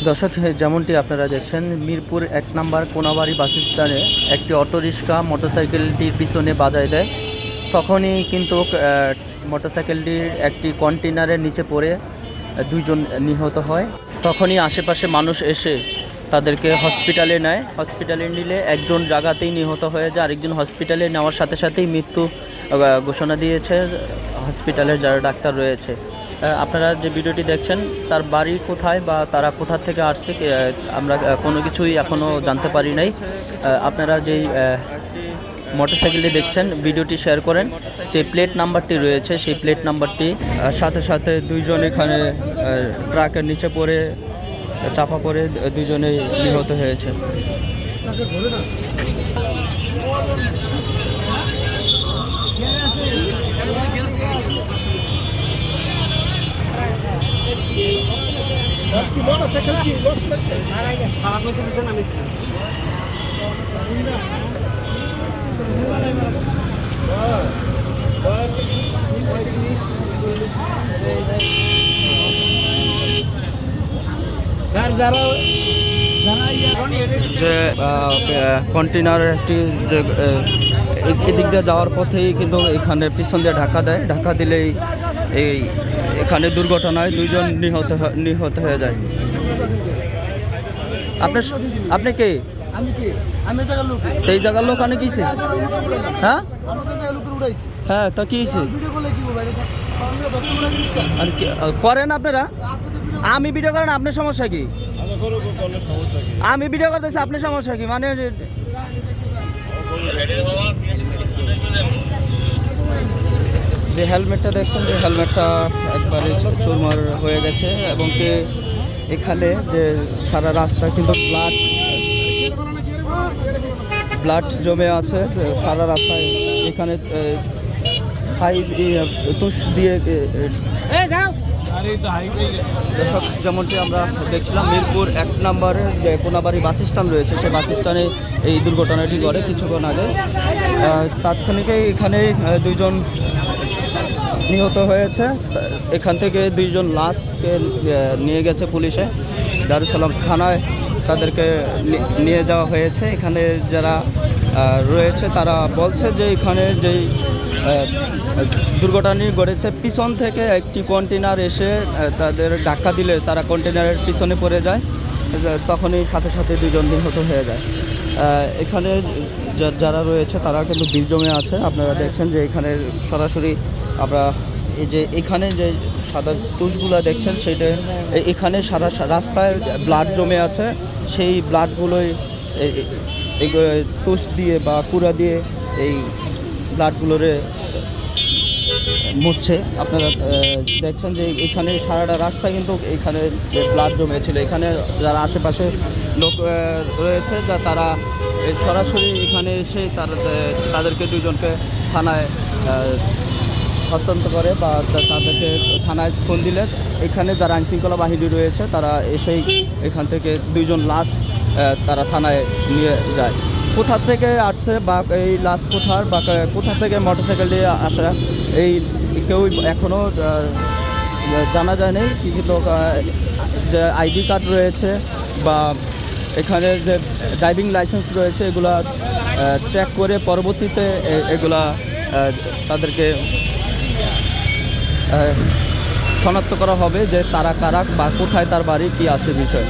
দর্শক, যেমনটি আপনারা দেখছেন, মিরপুর ১ নম্বর কোনাবাড়ি বাস স্ট্যান্ডে একটি অটোরিক্সা মোটরসাইকেলটির পিছনে বাজায় দেয়। তখনই কিন্তু মোটরসাইকেলটির একটি কন্টেনারের নিচে পড়ে দুইজন নিহত হয়। তখনই আশেপাশে মানুষ এসে তাদেরকে হসপিটালে নেয়। হসপিটালে নিলে একজন জায়গাতেই নিহত হয়ে যায়, আরেকজন হসপিটালে নেওয়ার সাথে সাথেই মৃত্যু ঘোষণা দিয়েছে হসপিটালের যারা ডাক্তার রয়েছে। আপনারা যে ভিডিওটি দেখছেন তার বাড়ি কোথায় বা তারা কোথা থেকে আসছে আমরা কোনো কিছুই এখনও জানতে পারি নাই। আপনারা যেই মোটরসাইকেলটি দেখছেন ভিডিওটি শেয়ার করেন, যে প্লেট নাম্বারটি রয়েছে সেই প্লেট নাম্বারটি সাথে সাথে দুইজন এখানে ট্রাকের নিচে পড়ে চাপা পড়ে দুজনেই নিহত হয়েছে। যে কন্টেনার একটি যে এদিক দিয়ে যাওয়ার পথেই কিন্তু এখানে পিছন দিয়ে ধাক্কা দিলেই এখানে দুর্ঘটনায় দুইজন নিহত হয়ে যায়। আপনি কে? এই জায়গার লোক অনেক কিছে। হ্যাঁ হ্যাঁ, তা কি করেন আপনারা? আমি ভিডিও করেন, আপনার সমস্যা কি? আমি ভিডিও করতেছি, আপনার সমস্যা কি? মানে যে হেলমেটটা দেখছেন, যে হেলমেটটা একবারে চুরমার হয়ে গেছে এবং কি এখানে যে সারা রাস্তা কিন্তু ব্লাড জমে আছে সারা রাস্তায়। এখানে তুষ দিয়ে দর্শক, যেমনটি আমরা দেখছিলাম মিরপুর ১ নম্বরের যে কোনাবাড়ি বাস স্ট্যান্ড রয়েছে সেই বাস স্ট্যান্ডে এই দুর্ঘটনাটি ঘটে কিছুক্ষণ আগে। তাৎক্ষণিকই এখানে দুইজন নিহত হয়েছে। এখান থেকে দুইজন লাশকে নিয়ে গেছে পুলিশে, দারুসালাম থানায় তাদেরকে নিয়ে যাওয়া হয়েছে। এখানে যারা রয়েছে তারা বলছে যে এখানে যেই দুর্ঘটনাটি ঘটেছে, পিছন থেকে একটি কন্টেনার এসে তাদের ধাক্কা দিলে তারা কন্টেনারের পিছনে পড়ে যায়, তখনই সাথে সাথে দুজন নিহত হয়ে যায়। এখানে যারা রয়েছে তারা কিন্তু ভিড় জমে আছে। আপনারা দেখছেন যে এখানে সরাসরি আমরা এই যে এখানে যে সাদা তুষগুলো দেখছেন সেটা এখানে সারা রাস্তায় ব্লাড জমে আছে। সেই ব্লাডগুলোই এই তুষ দিয়ে বা কুড়া দিয়ে এই ব্লাডগুলোরে মুছছে। আপনারা দেখছেন যে এখানে সারাটা রাস্তা কিন্তু এখানে ব্লাড জমেছিল। এখানে যারা আশেপাশে লোক রয়েছে যা তারা সরাসরি এখানে এসে তাদেরকে দুজনকে থানায় হস্তান্তর করে বা তাদেরকে থানায় ফোন দিলে এখানে যারা আইনশৃঙ্খলা বাহিনী রয়েছে তারা এসেই এখান থেকে দুইজন লাশ তারা থানায় নিয়ে যায়। কোথা থেকে আসছে বা এই লাশ কোথার বা কোথা থেকে মোটরসাইকেল দিয়ে আসা এই কেউ এখনও জানা যায়নি। কিন্তু যে আইডি কার্ড রয়েছে বা এখানে যে ড্রাইভিং লাইসেন্স রয়েছে এগুলা চেক করে পরবর্তীতে এগুলা তাদেরকে শনাক্ত করা হবে যে তারা কারা বা কোথায় তার বাড়ি, কি আছে বিষয়।